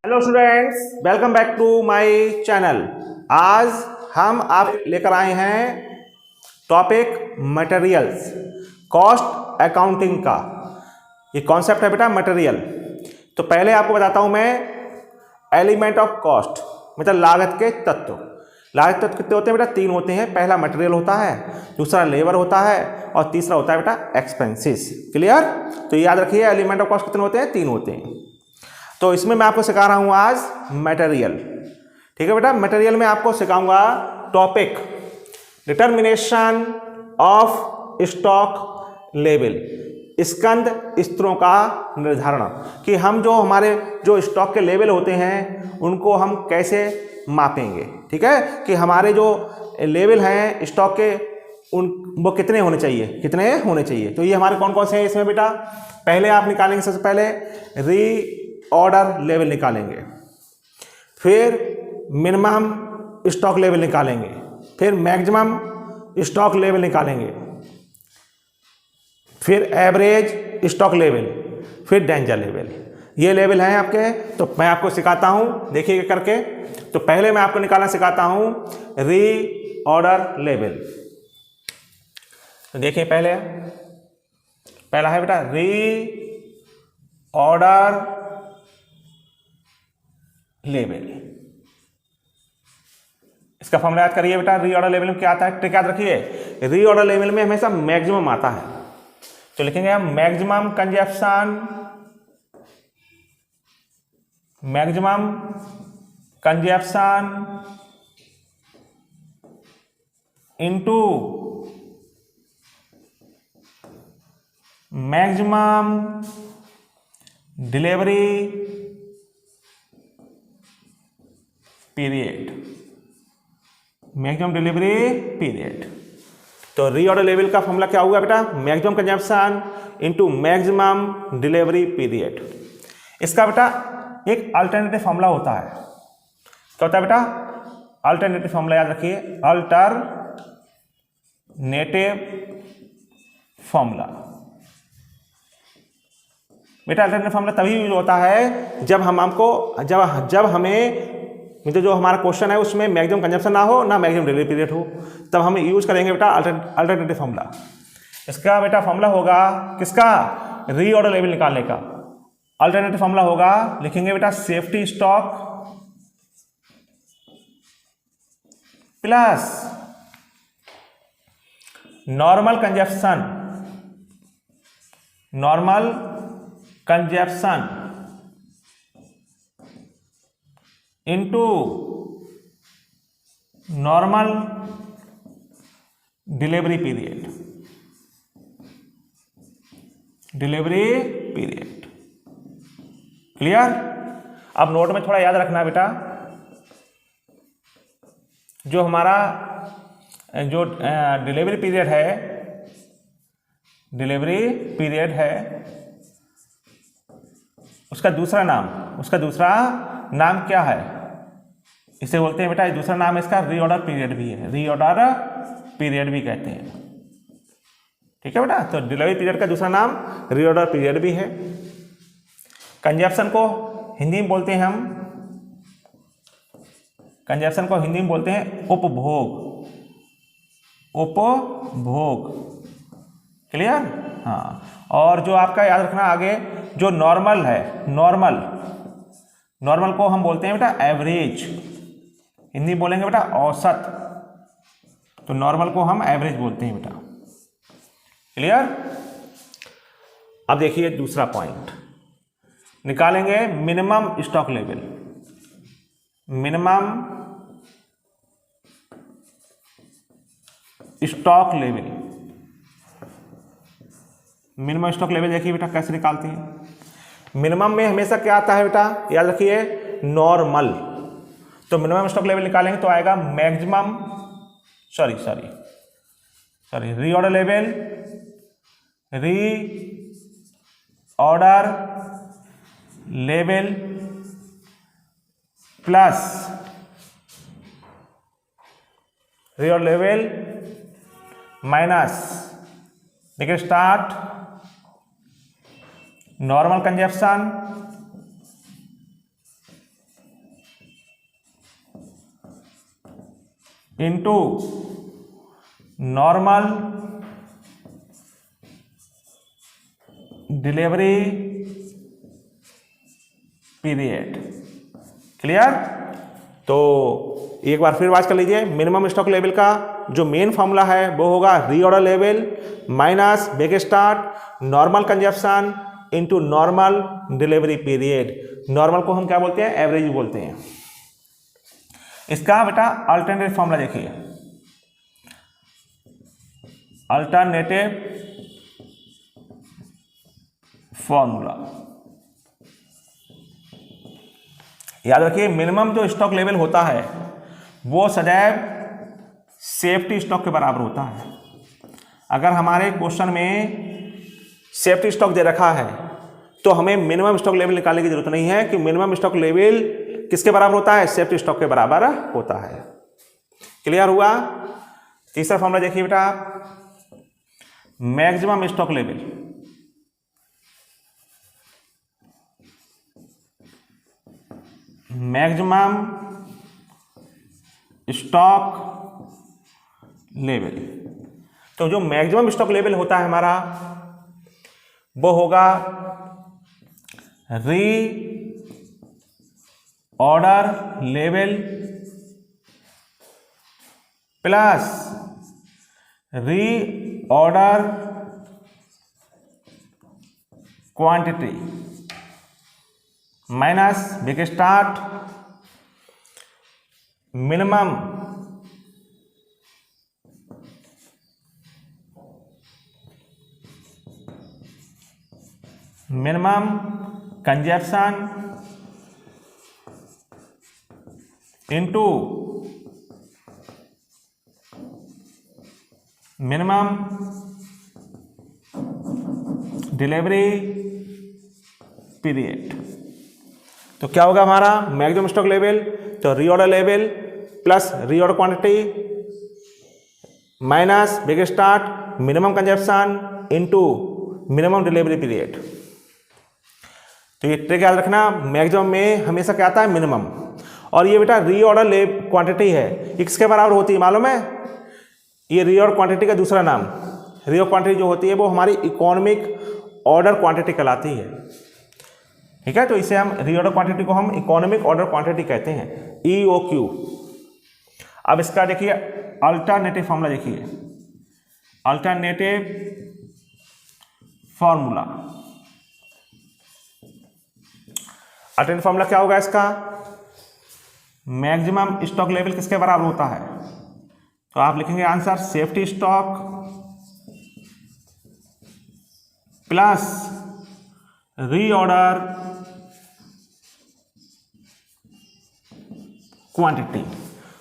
Hello students, welcome back to my channel. आज हम आप लेकर आए हैं टॉपिक मटेरियल्स, कॉस्ट अकाउंटिंग का। ये कॉन्सेप्ट है बेटा मटेरियल। तो पहले आपको बताता हूं मैं एलिमेंट ऑफ कॉस्ट, मतलब लागत के तत्व। लागत तत्व कितने होते हैं बेटा? 3 होते हैं। पहला मटेरियल होता है, दूसरा लेबर होता है और तीसरा होता है बेटा एक्सपेंसेस। क्लियर? तो याद रखिए एलिमेंट ऑफ कॉस्ट कितने होते हैं? 3 होते हैं। तो इसमें मैं आपको सिखा रहा हूं आज मटेरियल। ठीक है बेटा, मटेरियल में आपको सिखाऊंगा topic determination of stock level, स्कंद स्तरों का निर्धारण, कि हम जो हमारे जो स्टॉक के लेवल होते हैं उनको हम कैसे मापेंगे। ठीक है, कि हमारे जो लेवल हैं स्टॉक के वो कितने होने चाहिए। तो ये हमारे कौन कौन से हैं इसमें बेटा? पहले आप निकालेंगे, सबसे पहले री ऑर्डर लेवल निकालेंगे, फिर मिनिमम स्टॉक लेवल निकालेंगे, फिर मैक्सिमम स्टॉक लेवल निकालेंगे, फिर एवरेज स्टॉक लेवल, फिर डेंजर लेवल। ये लेवल हैं आपके। तो मैं आपको सिखाता हूं, देखिएगा करके। तो पहले मैं आपको निकालना सिखाता हूं री ऑर्डर लेवल। तो देखिए पहला है बेटा री ऑर्डर लेवल। इसका फॉर्मूला याद करिए बेटा। री ऑर्डर लेवल में क्या आता है? ट्रिक याद रखिए। री ऑर्डर लेवल में हमेशा मैक्सिमम आता है। तो लिखेंगे हम maximum consumption into maximum delivery period. Maximum delivery period. तो री ऑर्डर लेवल का फॉर्मूला क्या होगा बेटा? Maximum consumption into maximum delivery period. इसका बेटा एक अल्टरनेटिव फॉर्मूला होता है। क्या होता है बेटा? अल्टरनेटिव फॉर्मूला याद रखिए। अल्टरनेटिव फॉर्मूला बेटा, अल्टरनेटिव फॉर्मूला तभी यूज होता है जब हमें जो हमारा क्वेश्चन है उसमें मैक्सिमम कंजप्शन ना हो, ना मैक्सिमम डिलीवरी पीरियड हो, तब हम यूज करेंगे बेटा अल्टरनेटिव फॉर्मूला। इसका बेटा फॉर्मूला होगा किसका? री ऑर्डर लेवल निकालने का। अल्टरनेटिव फॉर्मूला होगा, लिखेंगे बेटा safety stock plus normal consumption into normal delivery period. Clear? अब नोट में थोड़ा याद रखना बेटा, जो हमारा जो डिलीवरी पीरियड है उसका दूसरा नाम क्या है? इसे बोलते हैं बेटा, दूसरा नाम इसका री ऑर्डर पीरियड भी है। री ऑर्डर पीरियड भी कहते हैं। ठीक है बेटा, तो डिलीवरी पीरियड का दूसरा नाम री ऑर्डर पीरियड भी है। कंजप्शन को हिंदी में बोलते हैं उपभोग। क्लियर? हाँ। और जो आपका याद रखना आगे, जो नॉर्मल को हम बोलते हैं बेटा एवरेज। हिंदी बोलेंगे बेटा औसत, तो नॉर्मल को हम एवरेज बोलते हैं बेटा। क्लियर? अब देखिए दूसरा पॉइंट निकालेंगे, minimum stock level. Minimum stock level देखिए बेटा कैसे निकालते हैं। मिनिमम में हमेशा क्या आता है बेटा? याद रखिए नॉर्मल। तो मिनिमम स्टॉक लेवल निकालेंगे तो आएगा री ऑर्डर लेवल प्लस री ऑर्डर लेवल माइनस, देखिए start normal consumption into normal delivery period. Clear? तो एक बार फिर बात कर लीजिए, मिनिमम स्टॉक लेवल का जो मेन फॉर्मूला है वो होगा reorder level minus back start normal consumption into normal delivery period. Normal को हम क्या बोलते हैं? एवरेज बोलते हैं। इसका बेटा अल्टरनेटिव फॉर्मूला देखिए, अल्टरनेटिव फॉर्मूला याद रखिए, मिनिमम जो स्टॉक लेवल होता है वो सदैव सेफ्टी स्टॉक के बराबर होता है। अगर हमारे क्वेश्चन में सेफ्टी स्टॉक दे रखा है तो हमें मिनिमम स्टॉक लेवल निकालने की जरूरत नहीं है कि मिनिमम स्टॉक लेवल किसके बराबर होता है? सेफ्टी स्टॉक के बराबर होता है। क्लियर हुआ? तीसरा फॉर्मूला देखिए बेटा, maximum stock level. Maximum stock level, तो जो मैक्सिमम स्टॉक लेवल होता है हमारा वो होगा री ऑर्डर लेवल प्लस री order quantity minus big start minimum consumption into minimum delivery period. तो क्या होगा हमारा मैक्सिमम स्टॉक लेवल? तो reorder level plus reorder quantity minus big start minimum consumption into minimum delivery period. तो ये trick याद रखना, मैक्सिमम में हमेशा क्या आता है? मिनिमम। और ये बेटा रीऑर्डर क्वांटिटी है, ये किसके बराबर होती है मालूम है? ये रीऑर्डर क्वांटिटी का दूसरा नाम, रीऑर्डर क्वांटिटी जो होती है वो हमारी इकोनॉमिक ऑर्डर क्वांटिटी कहलाती है। ठीक है, तो इसे हम रीऑर्डर क्वांटिटी को हम इकोनॉमिक ऑर्डर क्वांटिटी कहते हैं, EOQ। अब इसका देखिए अल्टरनेटिव फॉर्मूला देखिए, अल्टरनेटिव फॉर्मूला। अल्टरनेटिव फॉर्मूला क्या होगा इसका? मैक्सिमम स्टॉक लेवल किसके बराबर होता है? तो आप लिखेंगे answer safety stock plus reorder quantity.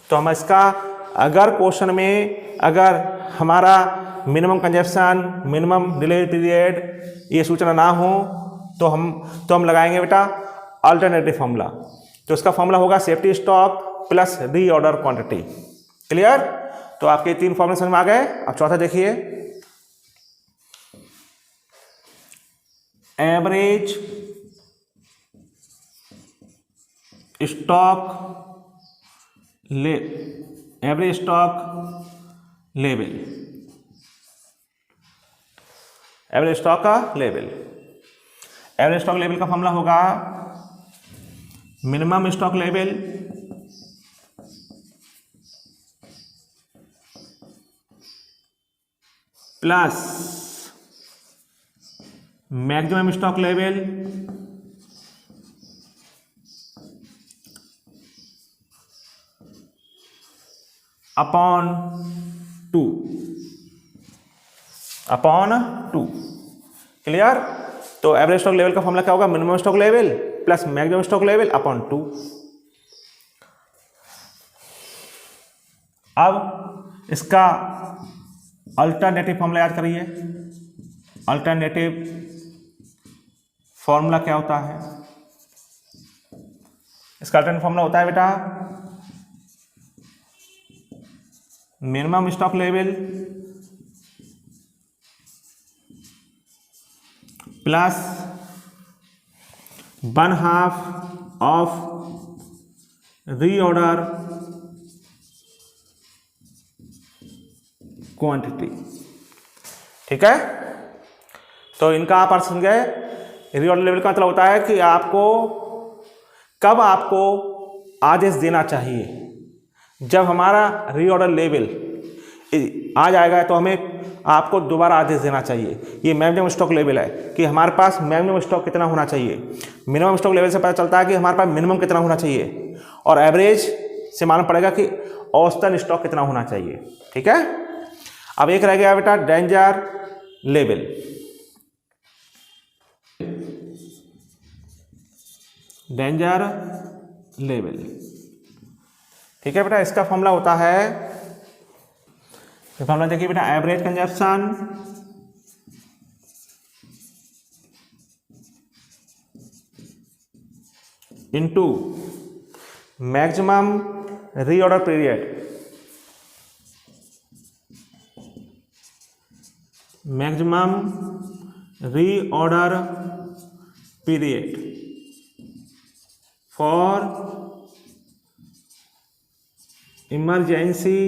तो हम इसका अगर क्वेश्चन में अगर हमारा minimum consumption minimum delivery period ये सूचना ना हो तो हम लगाएंगे बेटा अल्टरनेटिव फॉर्मूला। तो इसका फॉर्मूला होगा safety stock plus reorder quantity. Clear? तो आपके 3 फॉर्मूले समझ में आ गए। अब चौथा देखिए, average stock average stock level, average stock का लेवल। एवरेज स्टॉक लेवल का फॉर्मूला होगा minimum stock level plus maximum stock level upon 2। Clear? तो एवरेज स्टॉक लेवल का फॉर्मूला क्या होगा? Minimum stock level plus maximum stock level upon 2। अब इसका alternative formula याद करिए। अल्टरनेटिव फॉर्मूला क्या होता है? इसका अल्टरनेटिव फॉर्मूला होता है बेटा minimum stock level plus 1/2 of reorder quantity. ठीक है, तो इनका आप अर्थ समझ गए। रीऑर्डर लेवल का मतलब होता है कि आपको कब आपको आदेश देना चाहिए। जब हमारा रीऑर्डर लेवल आ जाएगा तो हमें आपको दोबारा आदेश देना चाहिए। ये मैक्सिमम स्टॉक लेवल है कि हमारे पास मैक्सिमम स्टॉक कितना होना चाहिए। मिनिमम स्टॉक लेवल से पता चलता है कि हमारे पास मिनिमम कितना होना चाहिए, और एवरेज से मालूम पड़ेगा कि औसतन स्टॉक कितना होना चाहिए। ठीक है, अब एक रह गया बेटा डेंजर लेवल। डेंजर लेवल, ठीक है बेटा, इसका फॉर्मूला होता है, फॉर्मूला देखिए बेटा, average consumption into maximum reorder period, maximum reorder period for emergency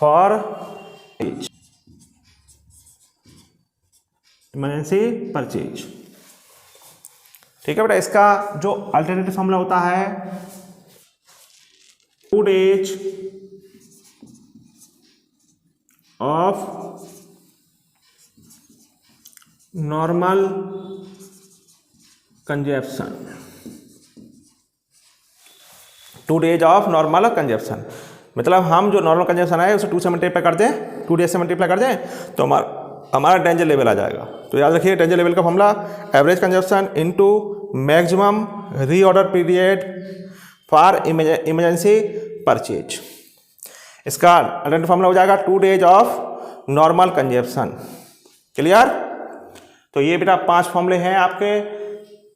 for emergency purchase. ठीक है बेटा, इसका जो अल्टरनेटिव फॉर्मूला होता है 2 days of normal consumption, 2 days of normal consumption, मतलब हम जो नॉर्मल कंजप्शन है उसे 2 से मल्टीप्लाई कर दें, 2 days से मल्टीप्लाई कर दें तो हमारा डेंजर लेवल आ जाएगा। तो याद रखिए डेंजर लेवल का formula average consumption into maximum reorder period for emergency purchase. इसका अल्टरनेटिव फॉर्मूला हो जाएगा 2 days of normal consumption. Clear? तो ये बेटा 5 फॉर्मूले हैं आपके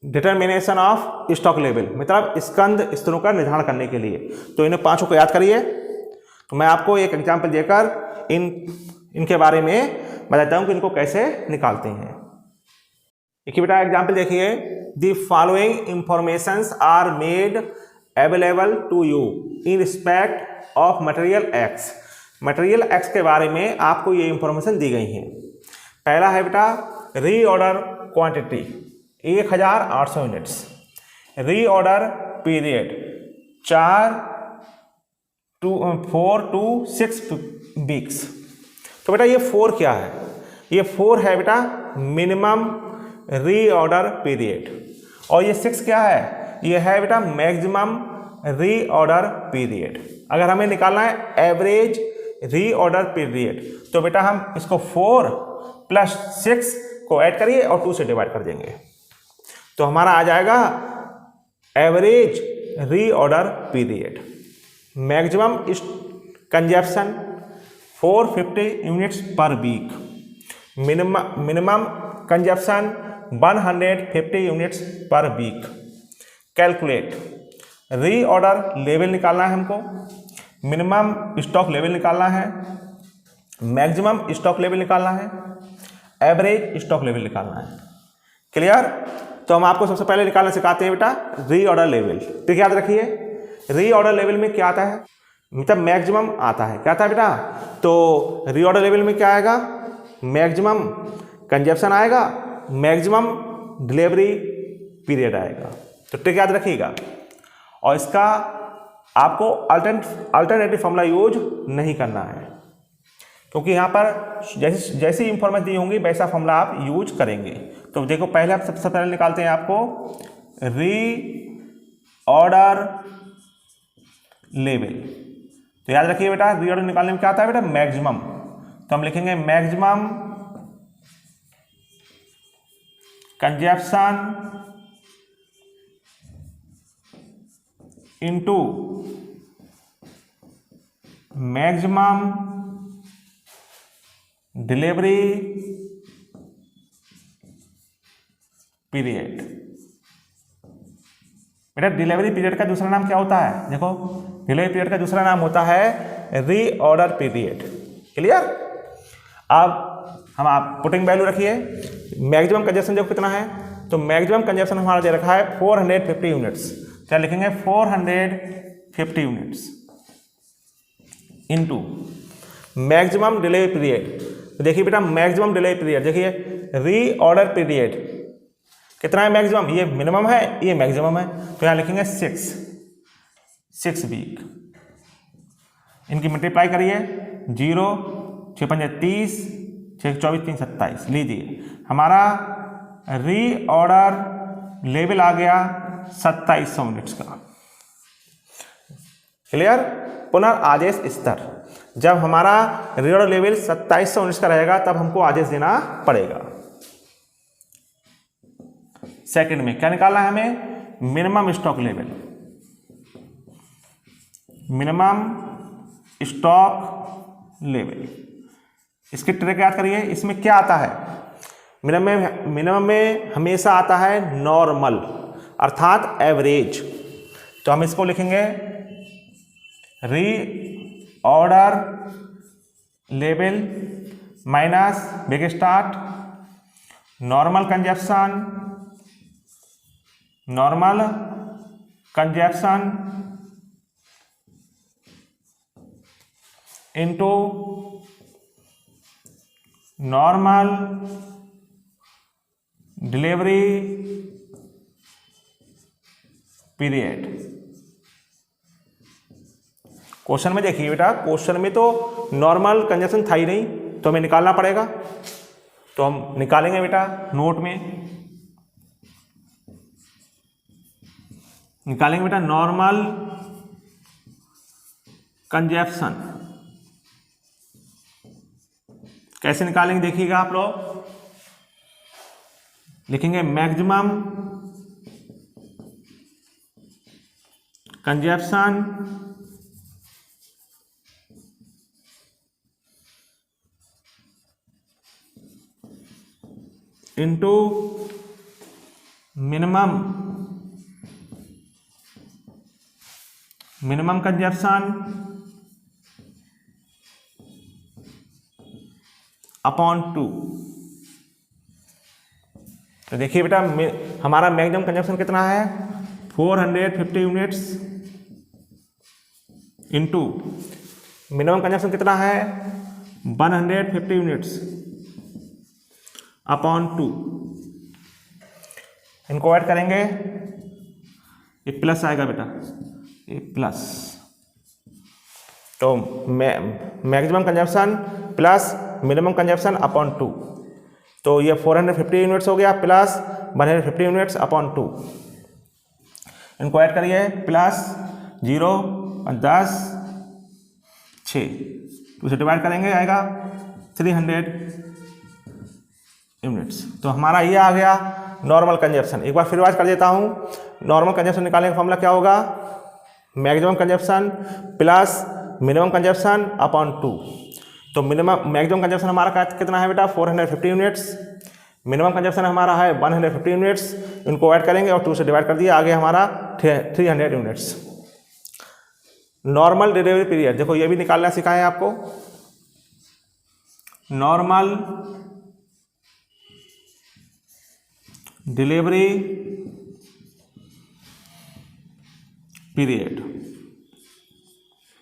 डिटर्मिनेशन ऑफ स्टॉक लेवल, मतलब स्कंद स्तरों का निर्धारण करने के लिए। तो इन्हें 5 को याद करिए। तो मैं आपको एक एग्जाम्पल देकर इनके बारे में बताता हूं कि इनको कैसे निकालते हैं। देखिए बेटा एग्जाम्पल देखिए, the following informations are made available to you in respect of material X. Material X के बारे में आपको ये इंफॉर्मेशन दी गई है। पहला है बेटा reorder quantity 1800 units, reorder period 4 to 6 weeks. तो बेटा ये 4 क्या है? ये 4 है बेटा मिनिमम रीऑर्डर पीरियड, और ये 6 क्या है? ये है बेटा मैक्सिमम रीऑर्डर पीरियड। अगर हमें निकालना है एवरेज रीऑर्डर पीरियड तो बेटा हम इसको 4 + 6 को ऐड करिए और 2 से डिवाइड कर देंगे, तो हमारा आ जाएगा average reorder period. Maximum consumption 450 units per week, minimum consumption 150 units per week. Calculate reorder level निकालना है हमको, मिनिमम स्टॉक लेवल निकालना है, मैक्सिमम स्टॉक लेवल निकालना है, एवरेज स्टॉक लेवल निकालना है। क्लियर? तो हम आपको सबसे पहले निकालना सिखाते हैं बेटा रीऑर्डर लेवल। तो याद रखिए रीऑर्डर लेवल में क्या आता है, मतलब मैक्सिमम आता है। क्या आता है बेटा? तो रीऑर्डर लेवल में क्या आएगा? मैक्सिमम कंजप्शन आएगा, मैक्सिमम डिलीवरी पीरियड आएगा। तो ट्रिक याद रखिएगा, और इसका आपको अल्टरनेटिव फॉर्मूला यूज नहीं करना है, क्योंकि यहाँ पर जैसी इंफॉर्मेशन दी होंगी वैसा फॉर्मूला आप यूज करेंगे। तो देखो पहले आप सबसे पहले निकालते हैं आपको रीऑर्डर लेवल। तो याद रखिए बेटा रीऑर्डर निकालने में क्या आता है बेटा? मैक्सिमम। तो हम लिखेंगे maximum consumption into maximum delivery period. बेटा डिलीवरी पीरियड का दूसरा नाम क्या होता है? देखो डिलीवरी पीरियड का दूसरा नाम होता है रीऑर्डर पीरियड। क्लियर? अब हम आप पुटिंग वैल्यू रखिए, मैक्सिमम कंजप्शन देखो कितना है, तो मैक्सिमम कंजप्शन हमारा दे रखा है 450 यूनिट्स। क्या लिखेंगे? 450 units into maximum delay period. तो देखिए बेटा मैक्सिमम डिले पीरियड, देखिए रीऑर्डर पीरियड कितना है मैक्सिमम, ये मिनिमम है ये मैक्सिमम है, तो यहाँ लिखेंगे 6 वीक। इनकी मल्टीप्लाई करिए, 0 6 5 30, 6 24 3 27। लीजिए हमारा रीऑर्डर लेवल आ गया 2700 यूनिट्स का। क्लियर। पुनर्आदेश स्तर, जब हमारा रीऑर्डर लेवल 2700 यूनिट्स का रहेगा तब हमको आदेश देना पड़ेगा। सेकंड में क्या निकालना है हमें, minimum stock level. Minimum stock level, इसकी ट्रिक याद करिए। इसमें क्या आता है, मिनिमम में हमेशा आता है नॉर्मल अर्थात एवरेज। तो हम इसको लिखेंगे री order level minus big start normal consumption into normal delivery period. Question में देखिए बेटा, क्वेश्चन में तो नॉर्मल कंजप्शन था ही नहीं, तो हमें निकालना पड़ेगा। तो हम निकालेंगे बेटा, नोट में निकालेंगे बेटा नॉर्मल कंजप्शन। कैसे निकालेंगे देखिएगा आप लोग, लिखेंगे maximum consumption into minimum consumption upon 2। तो देखिए बेटा हमारा मैक्सिमम कंजप्शन कितना है, 450 यूनिट्स इनटू मिनिमम कंजप्शन कितना है 150 यूनिट्स अपॉन 2। इनको ऐड करेंगे, ये प्लस आएगा बेटा, ये प्लस। तो maximum consumption plus minimum consumption upon 2, तो ये 450 यूनिट्स हो गया प्लस 150 यूनिट्स अपॉन 2। इनको ऐड करिए, प्लस 0 10 6, तो इसे डिवाइड करेंगे आएगा 300 यूनिट्स। तो हमारा ये आ गया नॉर्मल कंजप्शन। एक बार फिर रिवाइज कर देता हूँ, नॉर्मल कंजप्शन निकालने का फॉर्मूला क्या होगा, maximum consumption plus minimum consumption upon 2। तो मैक्सिमम कंजप्शन हमारा कितना है बेटा 450 यूनिट्स, मिनिमम कंजप्शन हमारा है 150 यूनिट्स। इनको ऐड करेंगे और 2 से डिवाइड कर दिया, आगे हमारा 300 यूनिट्स। नॉर्मल डिलीवरी पीरियड, देखो ये भी निकालना सिखाएं आपको। नॉर्मल डिलीवरी पीरियड,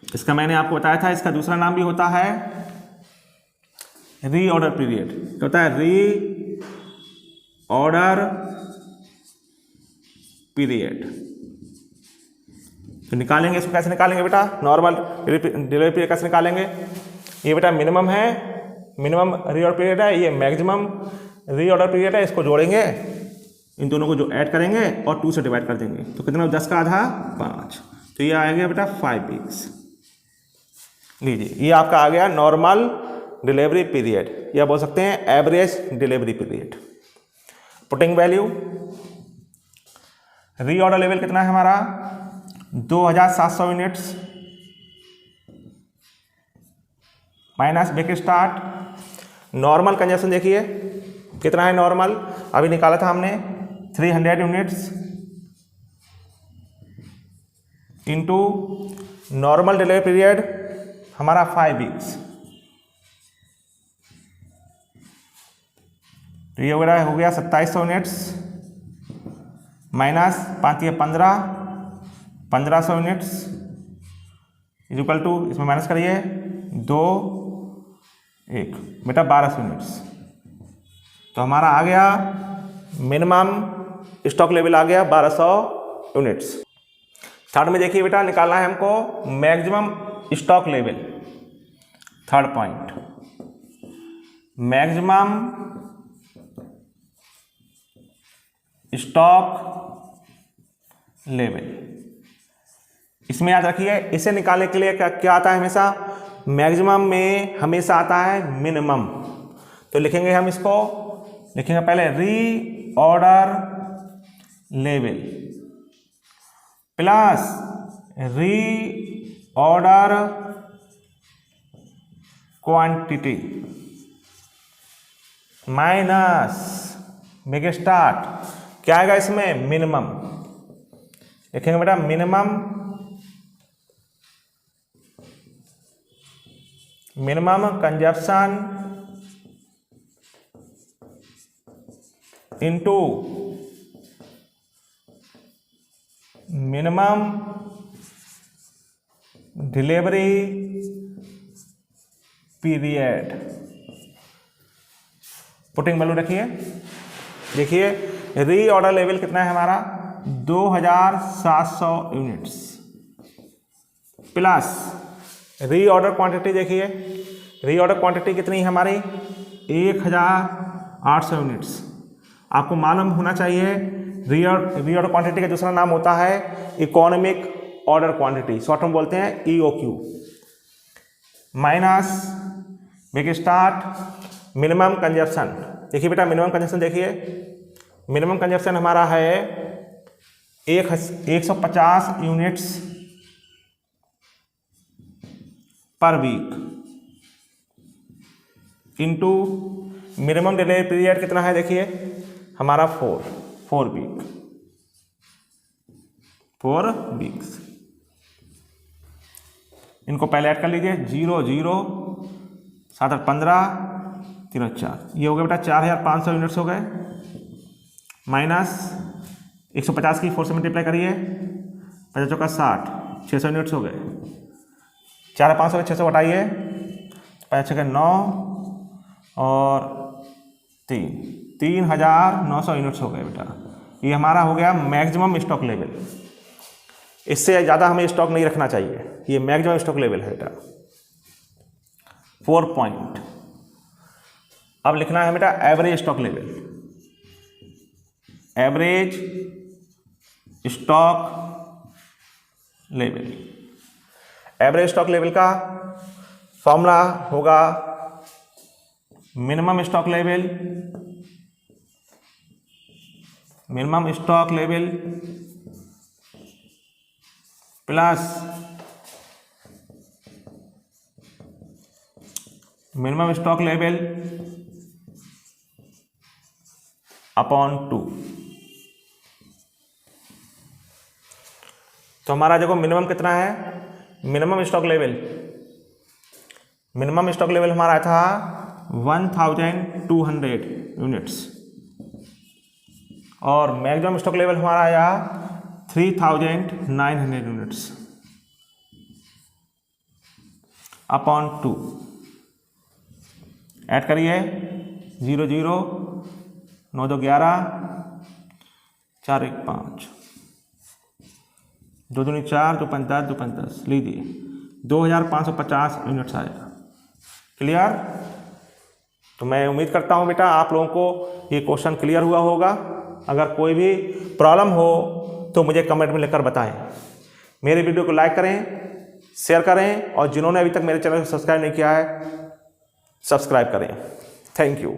इसका मैंने आपको बताया था, इसका दूसरा नाम भी होता है रीऑर्डर पीरियड। क्या होता है, री ऑर्डर पीरियड। तो निकालेंगे इसको, कैसे निकालेंगे बेटा, नॉर्मल डिलीवरी पीरियड कैसे निकालेंगे। ये बेटा मिनिमम है, मिनिमम रीऑर्डर पीरियड है, ये मैक्सिमम रीऑर्डर पीरियड है। इसको जोड़ेंगे, इन दोनों को जो ऐड करेंगे और 2 से डिवाइड कर देंगे, तो कितना 10 का आधा 5, तो ये आएगा बेटा 5 वीक्स। लीजिए ये आपका आ गया नॉर्मल डिलीवरी पीरियड, या बोल सकते हैं average delivery period. Putting value, reorder level कितना है हमारा 2700 units minus big start normal consumption. देखिए कितना है नॉर्मल, अभी निकाला था हमने 300 units into normal delivery period हमारा 5 वीक्स। तो ये वगैरह हो गया 2700 units minus 5 15 1500 units is equal to, इसमें माइनस करिए 2 1 बेटा 1200 यूनिट्स। तो हमारा आ गया मिनिमम स्टॉक लेवल आ गया 1200 यूनिट्स। थर्ड में देखिए बेटा निकालना है हमको maximum stock level. Third point maximum stock level. इसमें याद रखिए इसे निकालने के लिए क्या आता है, हमेशा मैक्सिमम में हमेशा आता है मिनिमम। तो लिखेंगे हम इसको, लिखेंगे पहले री ऑर्डर लेवल प्लस री order quantity minus make start क्या आएगा इसमें मिनिमम। लिखेंगे बेटा minimum consumption into minimum delivery period. Putting value रखिए। देखिए री ऑर्डर लेवल कितना है हमारा 2700 यूनिट्स प्लस री ऑर्डर क्वांटिटी। देखिए री ऑर्डर क्वांटिटी कितनी है हमारी 1800 यूनिट्स। आपको मालूम होना चाहिए री ऑर्डर क्वांटिटी का दूसरा नाम होता है इकोनॉमिक ऑर्डर क्वांटिटी, शॉर्ट में बोलते हैं EOQ। Minus make start minimum consumption. देखिए बेटा मिनिमम कंजप्शन, देखिए मिनिमम कंजप्शन हमारा है 150 units per week into minimum delivery period कितना है, देखिए हमारा 4 वीक्स। इनको पहले ऐड कर लीजिए 0 0 7 8 15 3 4, ये हो गया बेटा 4500 यूनिट्स हो गए। माइनस 150 की 4 से मल्टीप्लाई करिए 50 चौका 60 600 यूनिट्स हो गए। 4500 के 600 घटाइए 50 के 9 और 3900 यूनिट्स हो गए बेटा। ये हमारा हो गया मैक्सिमम स्टॉक लेवल। इससे ज़्यादा हमें स्टॉक नहीं रखना चाहिए, ये मैक्सिमम स्टॉक लेवल है बेटा। 4 पॉइंट। अब लिखना है बेटा average stock level. Average stock level, average stock level का फॉर्मूला होगा minimum stock level plus minimum stock level upon 2। तो हमारा देखो मिनिमम कितना है, मिनिमम स्टॉक लेवल हमारा था 1200 यूनिट्स और मैक्सिमम स्टॉक लेवल हमारा आया 3900 यूनिट्स अपॉन 2। ऐड करिए 0 0 9 2 11 4 1 5 2 2 4 2 5 10 2 5 10 लीजिए 2550 यूनिट्स आएगा। क्लियर। तो मैं उम्मीद करता हूँ बेटा आप लोगों को ये क्वेश्चन क्लियर हुआ होगा। अगर कोई भी प्रॉब्लम हो तो मुझे कमेंट में लिखकर बताएं। मेरे वीडियो को लाइक करें, शेयर करें और जिन्होंने अभी तक मेरे चैनल को सब्सक्राइब नहीं किया है सब्सक्राइब करें। Thank you.